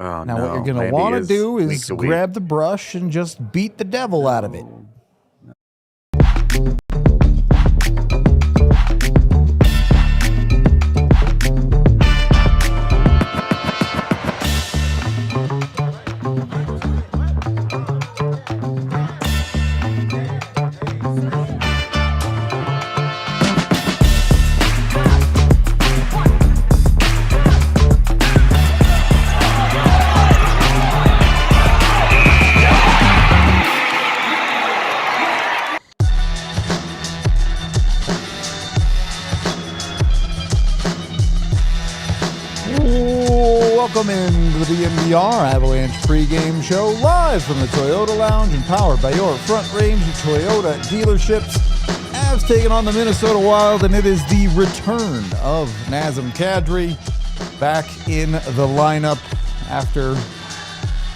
Oh, Now, no. what you're going to want to do is grab the brush and just beat the devil out of it. Welcome into the DNVR Avalanche pregame show live from the Toyota Lounge and powered by your Front Range Toyota dealerships. Avs taking on the Minnesota Wild, and it is the return of Nazem Kadri back in the lineup after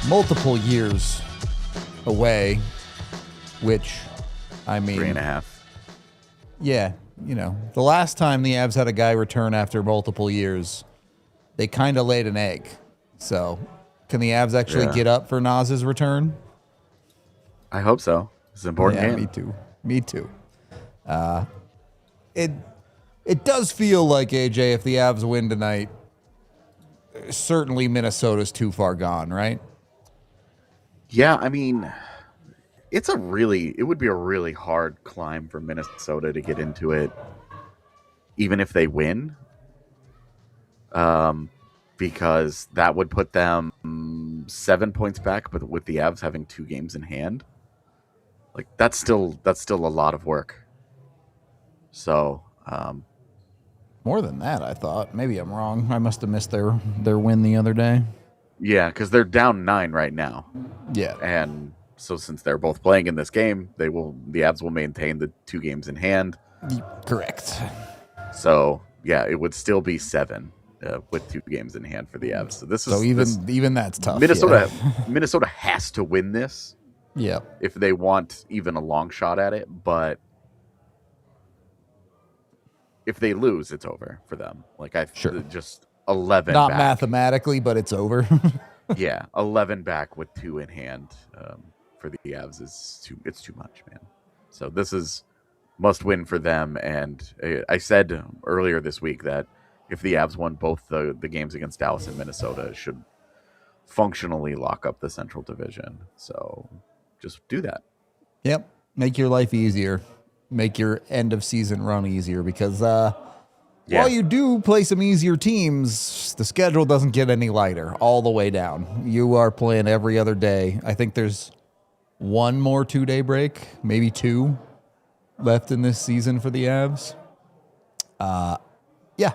multiple years away, which, I mean... 3.5. Yeah, you know, the last time the Avs had a guy return after multiple years, they kind of laid an egg. So, can the Avs actually get up for Naz's return? I hope so. It's an important game. Me too. It does feel like, AJ, if the Avs win tonight, certainly Minnesota's too far gone, right? Yeah, I mean, it would be a really hard climb for Minnesota to get into it, even if they win. Because that would put them 7 points back, but with the Avs having 2 games in hand, like that's still a lot of work. So, more than that, I thought. Maybe I'm wrong. I must have missed their win the other day. Yeah, because they're down 9 right now. Yeah, and so since they're both playing in this game, the Avs will maintain the 2 games in hand. Correct. So yeah, it would still be 7. With 2 games in hand for the Avs. So this is even that's tough. Minnesota has to win this. Yeah. If they want even a long shot at it, but if they lose, it's over for them. Like just 11 Not back. Mathematically, but it's over. Yeah, 11 back with 2 in hand for the Avs it's too much, man. So this is must win for them, and I said earlier this week that if the Avs won both the games against Dallas and Minnesota, it should functionally lock up the Central Division. So just do that. Yep. Make your life easier. Make your end of season run easier because while you do play some easier teams, the schedule doesn't get any lighter all the way down. You are playing every other day. I think there's one more 2-day break, maybe 2 left in this season for the Avs. Yeah.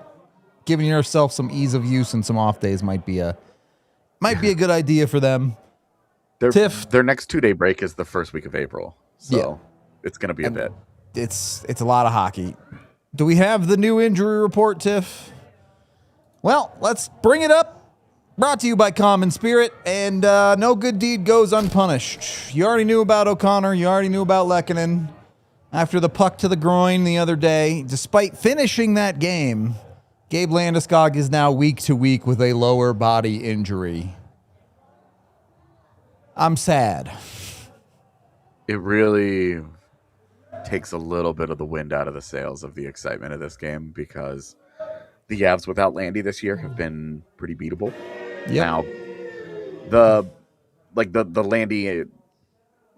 Giving yourself some ease of use and some off days might be a good idea for them. Their next 2-day break is the first week of April, so it's going to be a bit. It's a lot of hockey. Do we have the new injury report, Tiff? Well, let's bring it up. Brought to you by Common Spirit, and no good deed goes unpunished. You already knew about O'Connor. You already knew about Lehkonen. After the puck to the groin the other day, despite finishing that game, Gabe Landeskog is now week to week with a lower body injury. I'm sad. It really takes a little bit of the wind out of the sails of the excitement of this game because the Avs without Landy this year have been pretty beatable. Yep. Now, the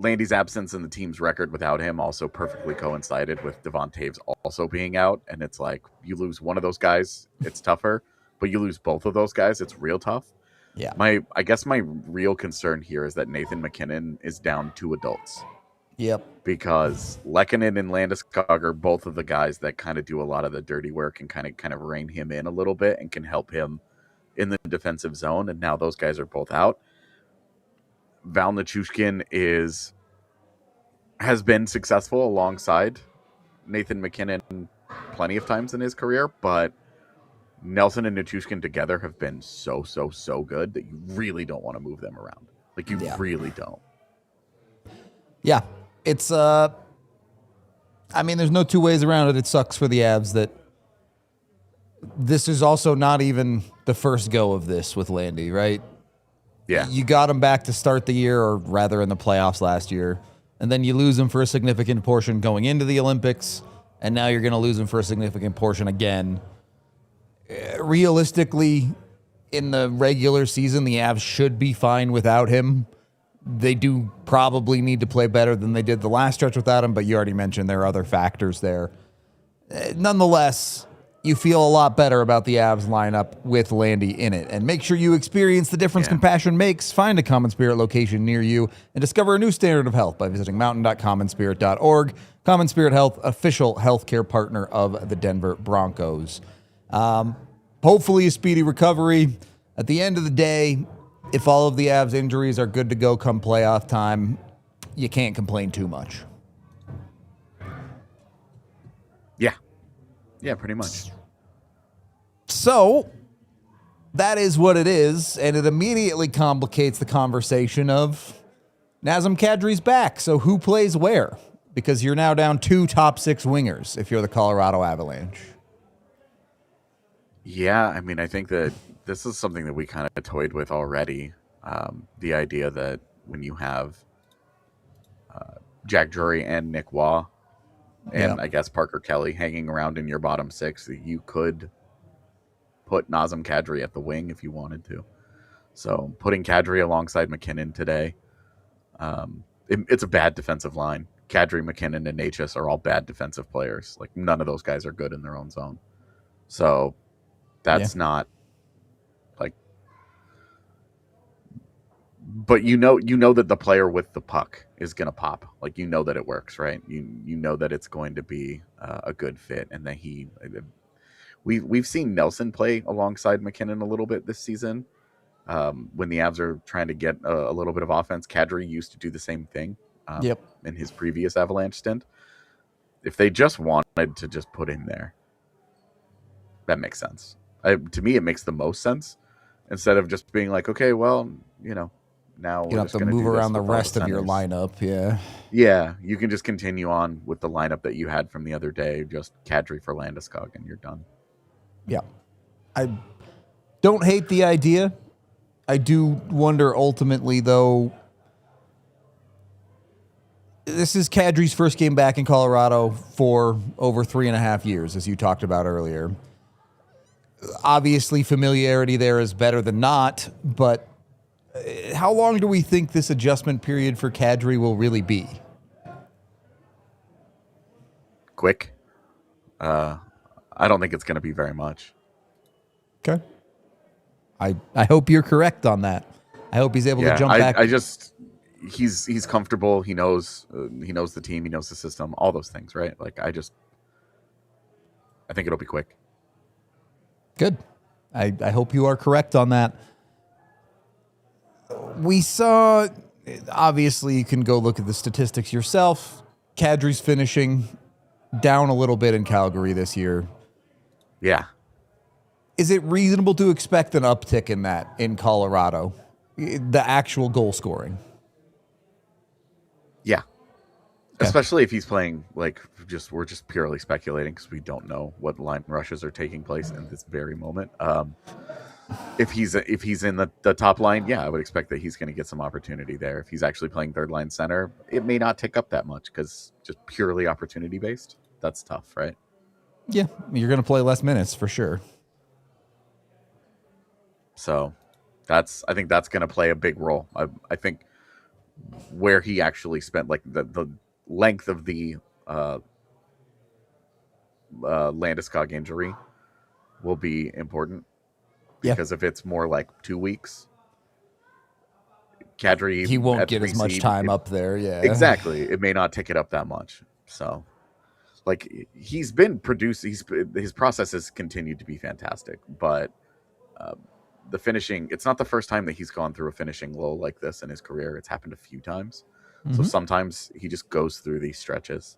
Landy's absence and the team's record without him also perfectly coincided with Devon Toews also being out. And it's like you lose one of those guys, it's tougher, but you lose both of those guys, it's real tough. Yeah. I guess my real concern here is that Nathan MacKinnon is down 2 adults. Yep. Because Lehkonen and Landeskog are both of the guys that kind of do a lot of the dirty work and kind of rein him in a little bit and can help him in the defensive zone. And now those guys are both out. Val Nichushkin has been successful alongside Nathan MacKinnon plenty of times in his career, but Nelson and Nichushkin together have been so good that you really don't want to move them around. Like you really don't. Yeah. It's I mean, there's no two ways around it. It sucks for the Avs that this is also not even the first go of this with Landy, right? Yeah. You got him back to start the year, or rather in the playoffs last year, and then you lose him for a significant portion going into the Olympics, and now you're going to lose him for a significant portion again. Realistically, in the regular season, the Avs should be fine without him. They do probably need to play better than they did the last stretch without him, but you already mentioned there are other factors there. Nonetheless, you feel a lot better about the Avs lineup with Landy in it. And make sure you experience the difference compassion makes. Find a Common Spirit location near you and discover a new standard of health by visiting mountain.commonspirit.org. Common Spirit Health, official healthcare partner of the Denver Broncos. Hopefully a speedy recovery. At the end of the day, if all of the Avs injuries are good to go come playoff time, you can't complain too much. Yeah, pretty much. So that is what it is, and it immediately complicates the conversation of Nazem Kadri's back. So who plays where? Because you're now down 2 top 6 wingers if you're the Colorado Avalanche. Yeah, I mean, I think that this is something that we kind of toyed with already. The idea that when you have Jack Drury and Nick Waugh, and I guess Parker Kelly hanging around in your bottom 6, you could put Nazem Kadri at the wing if you wanted to. So putting Kadri alongside McKinnon today, it's a bad defensive line. Kadri, McKinnon, and Natchez are all bad defensive players. Like, none of those guys are good in their own zone. So that's not like, but you know that the player with the puck is going to pop. Like, you know that it works, right? You know that it's going to be a good fit, and that we've seen Nelson play alongside McKinnon a little bit this season. When the Avs are trying to get a little bit of offense, Cadre used to do the same thing. In his previous Avalanche stint. If they just wanted to just put in there, that makes sense. To me, it makes the most sense, instead of just being like, okay, well, now you have to move around the rest of your lineup. Yeah, you can just continue on with the lineup that you had from the other day, just Kadri for Landeskog, and you're done. Yeah. I don't hate the idea. I do wonder ultimately, though, this is Kadri's first game back in Colorado for over 3.5 years, as you talked about earlier. Obviously, familiarity there is better than not, but how long do we think this adjustment period for Kadri will really be? Quick. I don't think it's going to be very much. Okay. I hope you're correct on that. I hope he's able to jump back. He's comfortable. He knows the team. He knows the system. All those things, right? Like, I think it'll be quick. Good. I hope you are correct on that. We saw, obviously, you can go look at the statistics yourself. Kadri's finishing down a little bit in Calgary this year. Yeah. Is it reasonable to expect an uptick in that in Colorado? The actual goal scoring? Yeah. Especially if he's playing, like, we're just purely speculating because we don't know what line rushes are taking place in this very moment. If he's in the top line, yeah, I would expect that he's going to get some opportunity there. If he's actually playing third line center, it may not tick up that much because just purely opportunity based. That's tough, right? Yeah, you're going to play less minutes for sure. So I think that's going to play a big role. I think where he actually spent, like, the length of the Landeskog injury will be important. Because if it's more like 2 weeks, Kadri, he won't get as much time up there. Yeah, exactly. It may not tick it up that much. So, like, he's been produced. His process has continued to be fantastic, but the finishing. It's not the first time that he's gone through a finishing lull like this in his career. It's happened a few times. Mm-hmm. So sometimes he just goes through these stretches.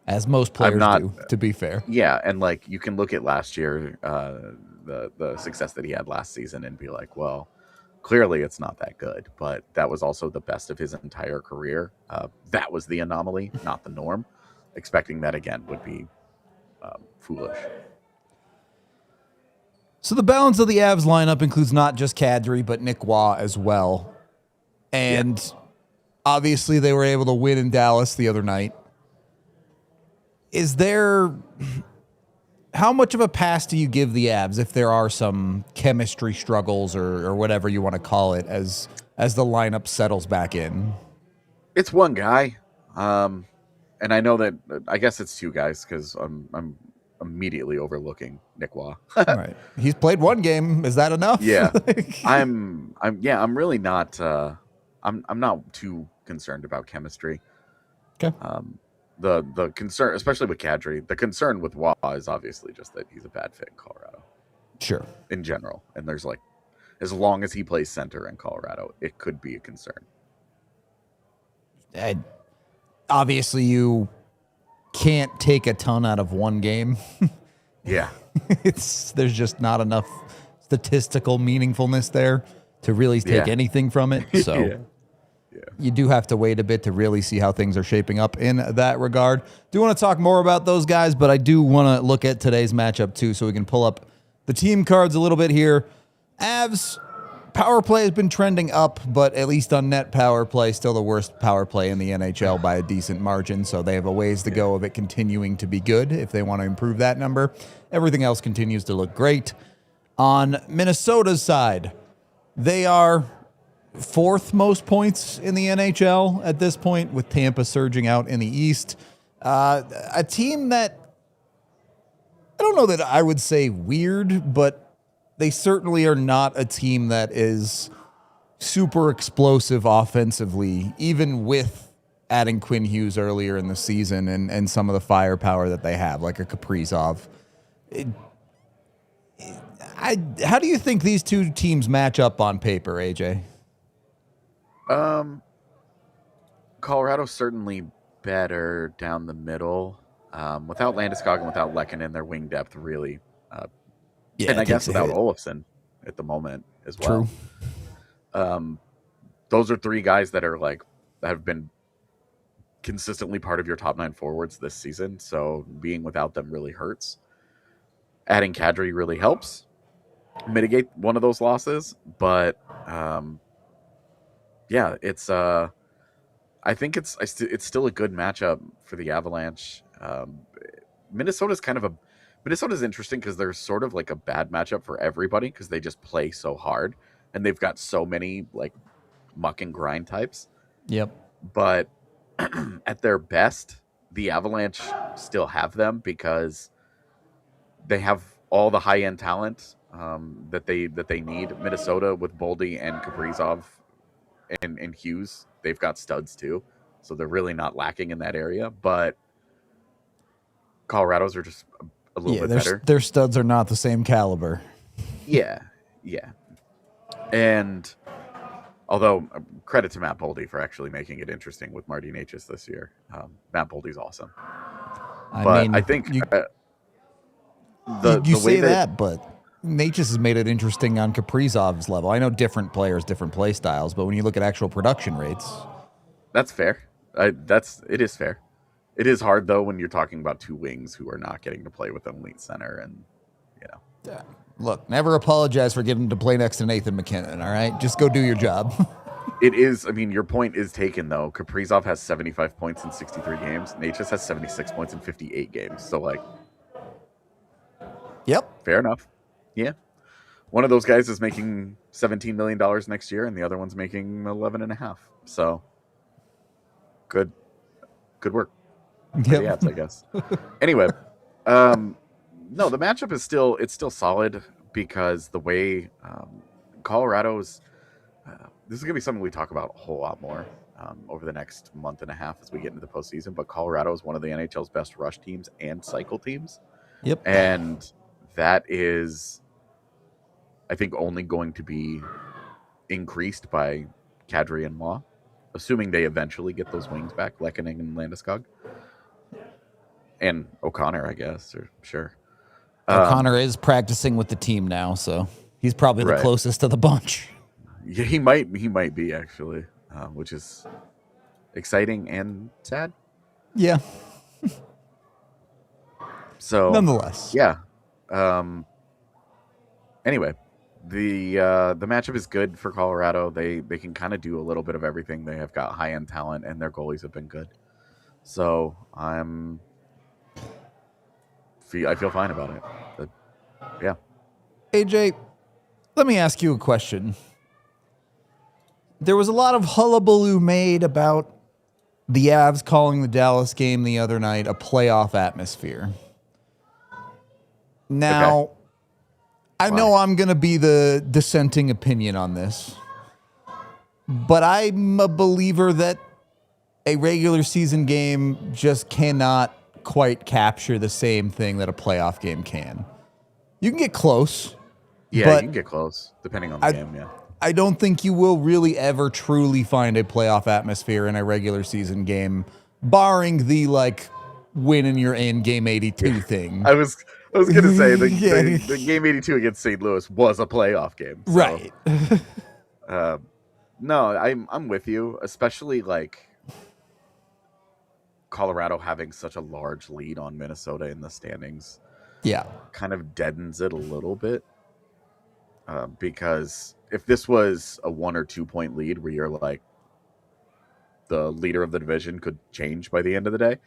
As most players do, to be fair. Yeah, and, like, you can look at last year, the success that he had last season, and be like, well, clearly it's not that good. But that was also the best of his entire career. That was the anomaly, not the norm. Expecting that again would be foolish. So the balance of the Avs lineup includes not just Kadri, but Nick Waugh as well. And obviously they were able to win in Dallas the other night. How much of a pass do you give the Avs if there are some chemistry struggles or whatever you want to call it as the lineup settles back in? It's one guy. And I know that I guess it's two guys because I'm immediately overlooking Nick Waugh. Right. He's played one game. Is that enough? Yeah. I'm really not I'm not too concerned about chemistry. Okay. The concern, especially with Cadre, the concern with Waugh is obviously just that he's a bad fit in Colorado. Sure. In general. And there's as long as he plays center in Colorado, it could be a concern. And obviously you can't take a ton out of one game. Yeah. There's just not enough statistical meaningfulness there to really take anything from it. So you do have to wait a bit to really see how things are shaping up in that regard. Do want to talk more about those guys, but I do want to look at today's matchup too, so we can pull up the team cards a little bit here. Avs power play has been trending up, but at least on net power play, still the worst power play in the NHL by a decent margin. So they have a ways to go of it continuing to be good if they want to improve that number. Everything else continues to look great. On Minnesota's side, they are fourth most points in the NHL at this point, with Tampa surging out in the East. A team that I don't know that I would say weird, but they certainly are not a team that is super explosive offensively, even with adding Quinn Hughes earlier in the season and some of the firepower that they have, like a Kaprizov. How do you think these two teams match up on paper, AJ? Colorado's certainly better down the middle. Without Landeskog and without Lehkonen, their wing depth really... and I guess without Olofsson at the moment as well. True. Those are three guys that are that have been consistently part of your top 9 forwards this season. So being without them really hurts. Adding Cadre really helps mitigate one of those losses. But it's I think it's still a good matchup for the Avalanche. Minnesota's interesting because they're sort of like a bad matchup for everybody because they just play so hard and they've got so many muck and grind types. Yep. But at their best, the Avalanche still have them because they have all the high end talent that they need. Minnesota with Boldy and Kaprizov and Hughes, they've got studs too, so they're really not lacking in that area. But Colorado's are just a little bit better. Their studs are not the same caliber. Yeah. And although credit to Matt Boldy for actually making it interesting with Marty Necas this year. Matt Boldy's awesome. I think you say that, but Necas has made it interesting on Kaprizov's level. I know different players, different play styles, but when you look at actual production rates, that's fair. It is fair. It is hard, though, when you're talking about two wings who are not getting to play with an elite center. And, Look, never apologize for getting to play next to Nathan McKinnon, all right? Just go do your job. It is. I mean, your point is taken, though. Kaprizov has 75 points in 63 games. Necas has 76 points in 58 games. So, Yep. Fair enough. Yeah. One of those guys is making $17 million next year, and the other one's making 11.5. So, good work. Yep. Yeah, I guess. Anyway, no, the matchup is still solid because the way Colorado's this is gonna be something we talk about a whole lot more over the next month and a half as we get into the postseason. But Colorado is one of the NHL's best rush teams and cycle teams. Yep, and that is, I think, only going to be increased by Cadre and Waugh, assuming they eventually get those wings back, Lehkonen and Landeskog. And O'Connor, I guess, or sure. O'Connor is practicing with the team now, so he's probably the closest to the bunch. Yeah, he might be actually, which is exciting and sad. Yeah. So nonetheless, yeah. And Anyway, the matchup is good for Colorado. They can kind of do a little bit of everything. They have got high end talent, and their goalies have been good. So I feel fine about it. But, yeah. AJ, let me ask you a question. There was a lot of hullabaloo made about the Avs calling the Dallas game the other night a playoff atmosphere. Now, Okay. I know I'm going to be the dissenting opinion on this, but I'm a believer that a regular season game just cannot quite capture the same thing that a playoff game can. You can get close. Yeah, but you can get close, depending on the game, yeah. I don't think you will really ever truly find a playoff atmosphere in a regular season game, barring the, like, win and you're in game 82 thing. I was going to say the Yeah. game 82 against St. Louis was a playoff game. So, Right. no, I'm with you, especially like Colorado having such a large lead on Minnesota in the standings. Yeah. Kind of deadens it a little bit. Because if this was a 1 or 2 point lead where you're like the leader of the division could change by the end of the day,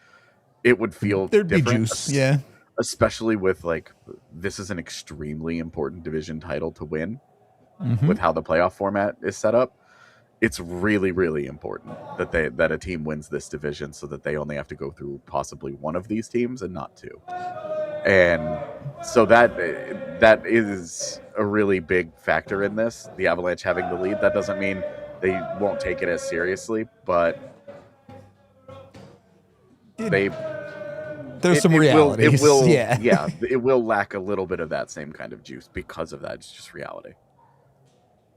it would feel There'd different, be juice. Yeah. especially with like this is an extremely important division title to win Mm-hmm. with how the playoff format is set up. It's really, really important that a team wins this division so that they only have to go through possibly one of these teams and not two. And so that is a really big factor in this. The Avalanche having the lead, that doesn't mean they won't take it as seriously, but There's some realities. It will lack a little bit of that same kind of juice because of that. It's just reality.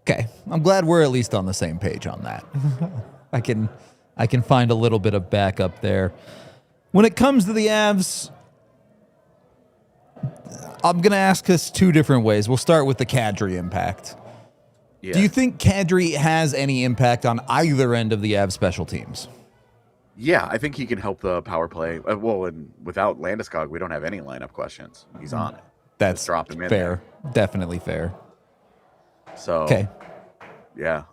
Okay. I'm glad we're at least on the same page on that. I can find a little bit of backup there. When it comes to the Avs, I'm going to ask us two different ways. We'll start with the Cadre impact. Yeah. Do you think Kadri has any impact on either end of the Avs special teams? Yeah, I think he can help the power play. And without Landeskog, we don't have any lineup questions. He's on it. That's Just drop him in fair. Definitely fair. So, okay. Yeah,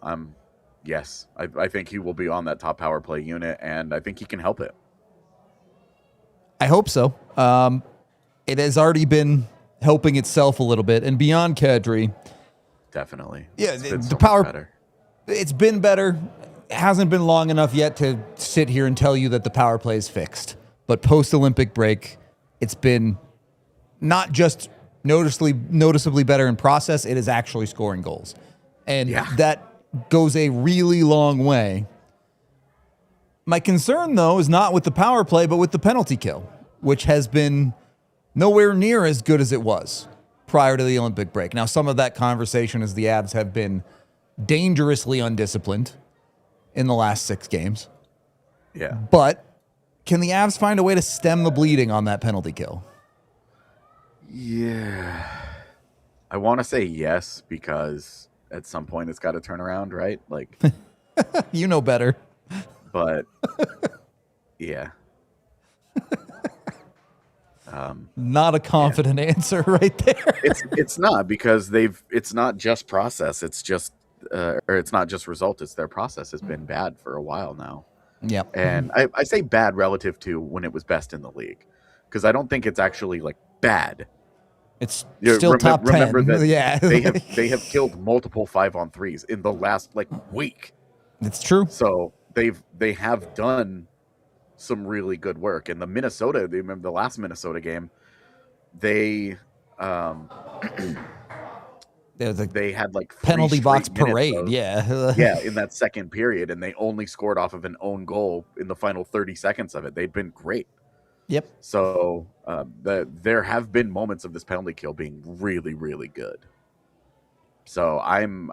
yes, I think he will be on that top power play unit, and I think he can help it. I hope so. It has already been helping itself a little bit, and beyond Kadri, definitely. Yeah, it's been the so power. much better. It's been better. It hasn't been long enough yet to sit here and tell you that the power play is fixed. But post-Olympic break, it's been not just noticeably better in process, it is actually scoring goals. And that goes a really long way. My concern, though, is not with the power play, but with the penalty kill, which has been nowhere near as good as it was prior to the Olympic break. Now, some of that conversation is the Avs have been dangerously undisciplined in the last 6 games. Yeah. But can the Avs find a way to stem the bleeding on that penalty kill? Yeah. I want to say yes, because at some point it's got to turn around, right? Like, you know better. But yeah. Not a confident answer right there. It's not, because it's not just process, it's just or it's not just result, it's their process has been bad for a while now. Yep. And I say bad relative to when it was best in the league, because I don't think it's actually like bad. It's still top 10. Remember that yeah. they have killed multiple 5-on-3s in the last week. It's true. So they have done some really good work. And remember the last Minnesota game, they had penalty box parade. in that second period, and they only scored off of an own goal in the final 30 seconds of it. They'd been great. Yep. So there have been moments of this penalty kill being really, really good. So I'm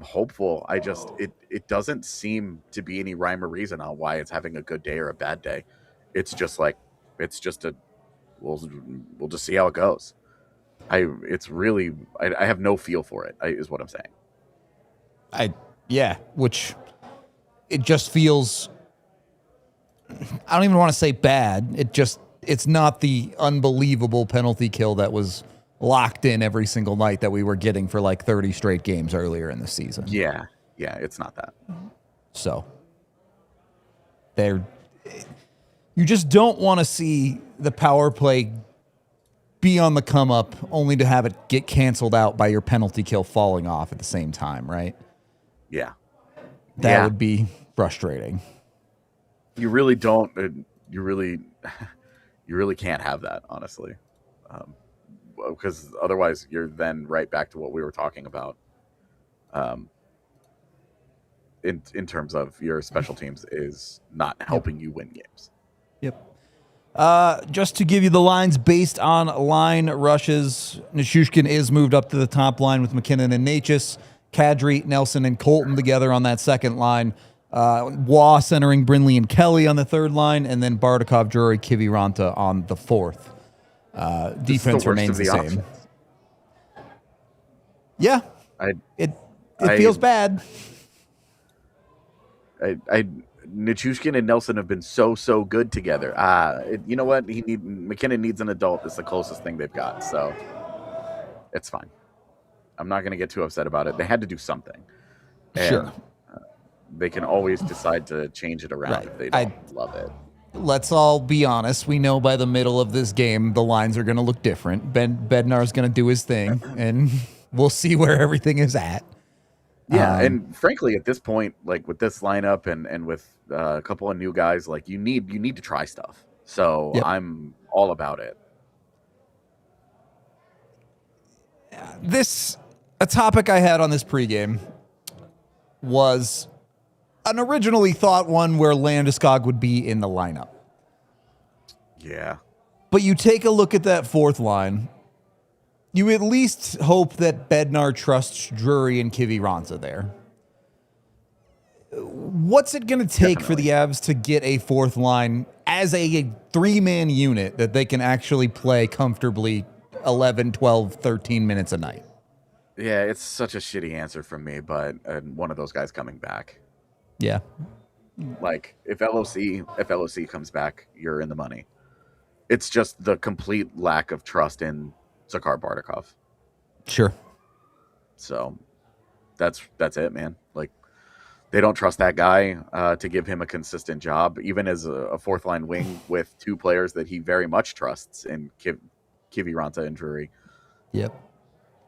hopeful. It doesn't seem to be any rhyme or reason on why it's having a good day or a bad day. It's just we'll just see how it goes. I have no feel for it, is what I'm saying. Which it just feels, I don't even want to say bad. It's not the unbelievable penalty kill that was locked in every single night that we were getting for like 30 straight games earlier in the season. Yeah, it's not that. So you just don't want to see the power play be on the come up only to have it get canceled out by your penalty kill falling off at the same time, right? Yeah. That would be frustrating. You really don't. You really can't have that, honestly, because otherwise you're then right back to what we were talking about. In terms of your special teams is not helping you win games. Yep. Just to give you the lines based on line rushes, Nichushkin is moved up to the top line with McKinnon and Necas. Kadri, Nelson, and Colton together on that second line. Waugh centering Brindley and Kelly on the third line, and then Bardakov, Drury, Kiviranta on the fourth. Defense remains the same. Options. Yeah, it feels bad. Nichushkin and Nelson have been so good together. You know what? McKinnon needs an adult. It's the closest thing they've got, so it's fine. I'm not going to get too upset about it. They had to do something. And, sure. They can always decide to change it around if they don't love it. Let's all be honest. We know by the middle of this game, the lines are going to look different. Bednar's going to do his thing, and we'll see where everything is at. Yeah, and frankly, at this point, like with this lineup and with a couple of new guys, like you need to try stuff. So I'm all about it. A topic I had on this pregame was an originally thought one where Landeskog would be in the lineup. Yeah. But you take a look at that fourth line, you at least hope that Bednar trusts Drury and Kiviranta there. What's it going to take for the Avs to get a fourth line as a three-man unit that they can actually play comfortably 11, 12, 13 minutes a night? Yeah, it's such a shitty answer from me, but one of those guys coming back. Yeah. Like, if LOC comes back, you're in the money. It's just the complete lack of trust in Zakhar Bardakov. Sure. So that's it, man. Like, they don't trust that guy to give him a consistent job, even as a fourth line wing with two players that he very much trusts in Kiviranta and Drury. Yep.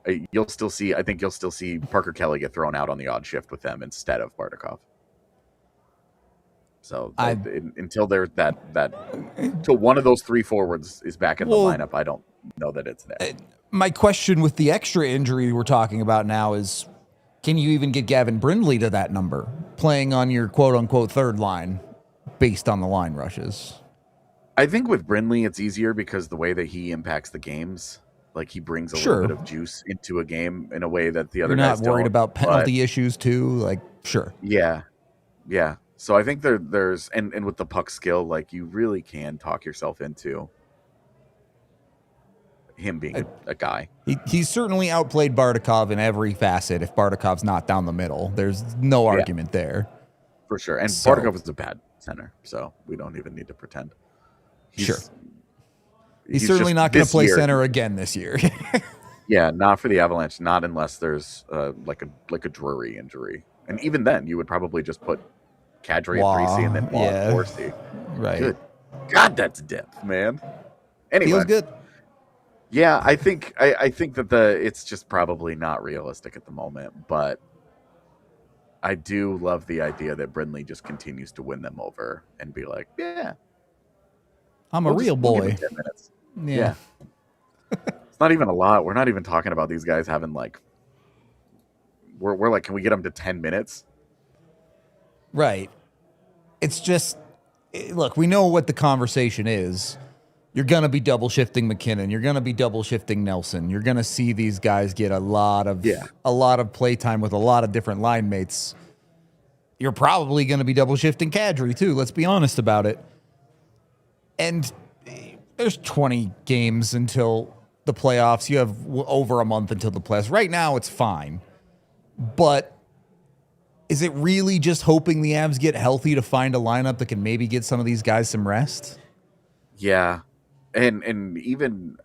I think you'll still see Parker Kelly get thrown out on the odd shift with them instead of Bardakov. So until there's until one of those three forwards is back in the lineup, I don't know that it's there. My question with the extra injury we're talking about now is, can you even get Gavin Brindley to that number, playing on your quote-unquote third line based on the line rushes? I think with Brindley, it's easier because the way that he impacts the games, like he brings a little bit of juice into a game in a way that the other guys don't. You're not worried about penalty issues too? Like, sure. Yeah. So I think there's and with the puck skill, like you really can talk yourself into him being a guy. He's certainly outplayed Bardakov in every facet. If Bardakov's not down the middle, there's no argument there. For sure. And Bardakov is a bad center, so we don't even need to pretend. He's certainly not going to play center again this year. Yeah, not for the Avalanche. Not unless there's like a Drury injury, and even then, you would probably just put Cadre at 3C and then Waugh at 4C. Right. Good God, that's depth, man. Anyway, feels good. Yeah, I think that it's just probably not realistic at the moment, but I do love the idea that Brindley just continues to win them over and be like, yeah. I'm a real boy. We'll give him 10 minutes. Yeah. It's not even a lot. We're not even talking about these guys having like. We're like, can we get them to 10 minutes? Right. It's just, look, we know what the conversation is. You're going to be double shifting McKinnon. You're going to be double shifting Nelson. You're going to see these guys get a lot of play time with a lot of different line mates. You're probably going to be double shifting Kadri too. Let's be honest about it. And there's 20 games until the playoffs. You have over a month until the playoffs. Right now, it's fine. But is it really just hoping the Avs get healthy to find a lineup that can maybe get some of these guys some rest? Yeah. And even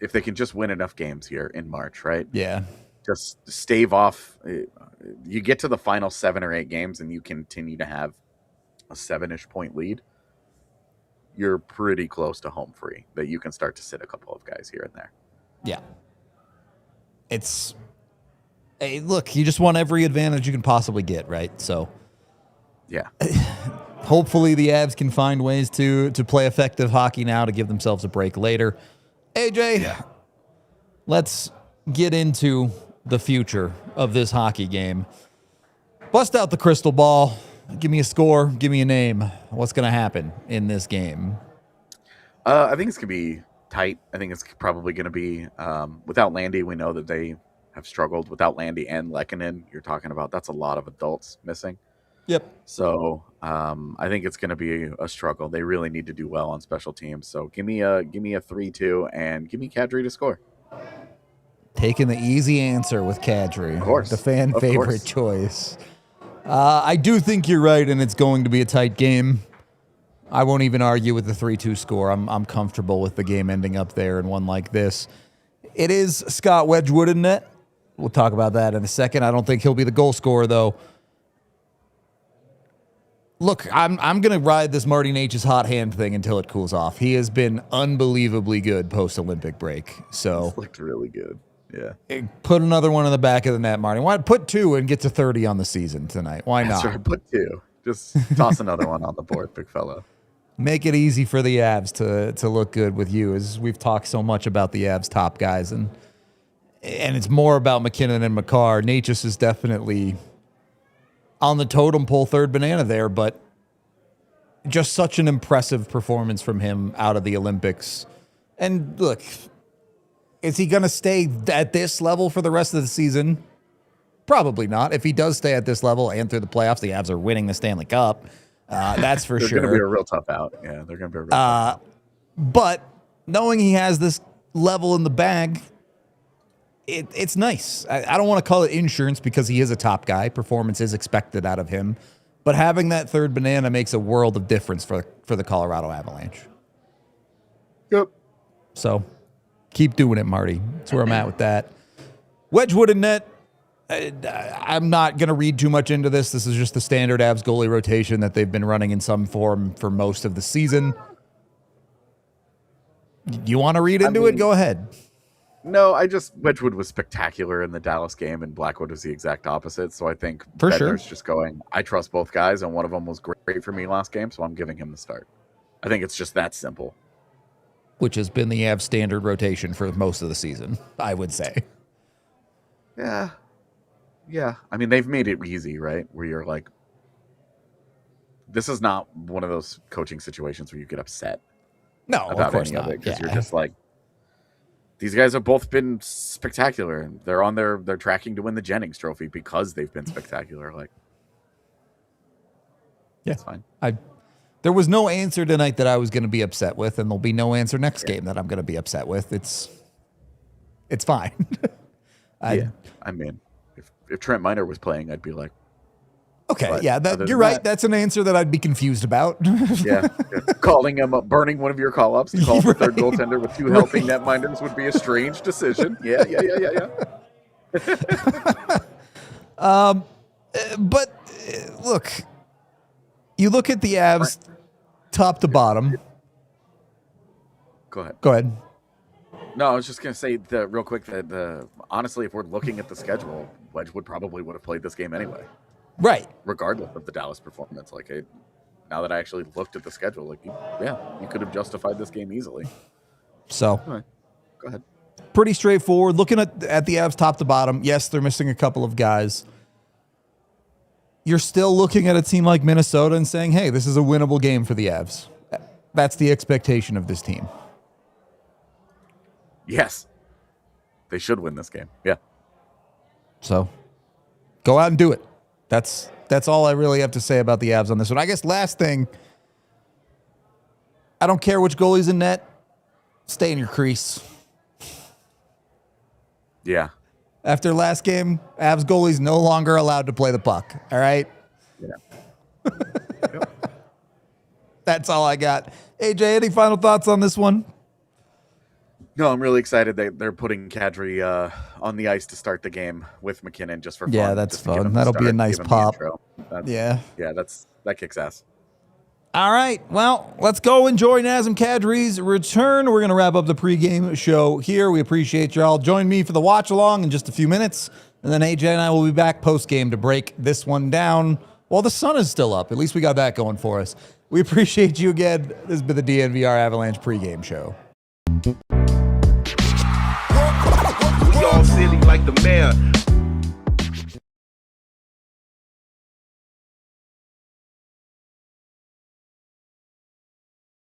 if they can just win enough games here in March, right? Yeah. Just stave off. You get to the final 7 or 8 games and you continue to have a 7-ish point lead. You're pretty close to home free that you can start to sit a couple of guys here and there. Yeah. Hey, look, you just want every advantage you can possibly get, right? So, yeah. Hopefully the Avs can find ways to play effective hockey now to give themselves a break later. AJ, let's get into the future of this hockey game. Bust out the crystal ball. Give me a score. Give me a name. What's going to happen in this game? I think it's going to be tight. I think it's probably going to be without Landy. We know that they have struggled without Landy and Lehkonen. You're talking about that's a lot of adults missing. Yep. So I think it's going to be a struggle. They really need to do well on special teams. So give me a 3-2 and give me Cadre to score. Taking the easy answer with Cadre. Of course. The fan favorite choice. I do think you're right, and it's going to be a tight game. I won't even argue with the 3-2 score. I'm comfortable with the game ending up there in one like this. It is Scott Wedgwood in net. We'll talk about that in a second. I don't think he'll be the goal scorer, though. Look, I'm going to ride this Marty Necas hot hand thing until it cools off. He has been unbelievably good post-Olympic break. So He's looked really good. Yeah. Put another one in the back of the net, Marty. Why put 2 and get to 30 on the season tonight? Why not? That's right. Put 2. Just toss another one on the board, big fellow. Make it easy for the Avs to look good with you, as we've talked so much about the Avs top guys, and it's more about McKinnon and Makar. Necas is definitely on the totem pole third banana there, but just such an impressive performance from him out of the Olympics. And look, is he going to stay at this level for the rest of the season? Probably not. If he does stay at this level and through the playoffs, the Avs are winning the Stanley Cup. That's for they're sure. They're going to be a real tough out. Yeah, they're going to be a real tough out. But knowing he has this level in the bag, it's nice. I don't want to call it insurance because he is a top guy. Performance is expected out of him. But having that third banana makes a world of difference for the Colorado Avalanche. Yep. So keep doing it, Marty. That's where I'm at with that. Wedgwood in net. I'm not going to read too much into this. This is just the standard Avs goalie rotation that they've been running in some form for most of the season. You want to read into it? Go ahead. No, Wedgwood was spectacular in the Dallas game, and Blackwood was the exact opposite. So I think Bednar's just going, I trust both guys, and one of them was great for me last game, so I'm giving him the start. I think it's just that simple. Which has been the Avs standard rotation for most of the season, I would say. Yeah. Yeah. I mean, they've made it easy, right? Where you're like, this is not one of those coaching situations where you get upset. No, about of course any not. of it, because you're just like, these guys have both been spectacular, and they're tracking to win the Jennings Trophy because they've been spectacular. Like, yeah, it's fine. There was no answer tonight that I was going to be upset with, and there'll be no answer next game that I'm going to be upset with. It's fine. I mean, if Trent Miner was playing, I'd be like, okay, yeah, you're right. That's an answer that I'd be confused about. yeah. Calling him up, burning one of your call-ups to call the third goaltender with 2 helping netminders would be a strange decision. Yeah. But look, you look at the Avs top to bottom. Go ahead. No, I was just going to say real quick that honestly, if we're looking at the schedule, Wedgwood probably would have played this game anyway. Right. Regardless of the Dallas performance. Like, now that I actually looked at the schedule, like, you could have justified this game easily. So, anyway, go ahead. Pretty straightforward. Looking at the Avs top to bottom, yes, they're missing a couple of guys. You're still looking at a team like Minnesota and saying, hey, this is a winnable game for the Avs. That's the expectation of this team. Yes. They should win this game. Yeah. So, go out and do it. That's all I really have to say about the Avs on this one. I guess last thing, I don't care which goalie's in net. Stay in your crease. Yeah. After last game, Avs goalie's no longer allowed to play the puck. All right? Yeah. That's all I got. AJ, any final thoughts on this one? No, I'm really excited that they're putting Kadri on the ice to start the game with McKinnon just for fun. Yeah, that's just to give him fun. the That'll be a start, nice give him the pop. intro. Yeah. Yeah, that kicks ass. All right, well, let's go enjoy Nazem Kadri's return. We're going to wrap up the pregame show here. We appreciate y'all. Join me for the watch along in just a few minutes, and then AJ and I will be back postgame to break this one down while the sun is still up. At least we got that going for us. We appreciate you again. This has been the DNVR Avalanche pregame show.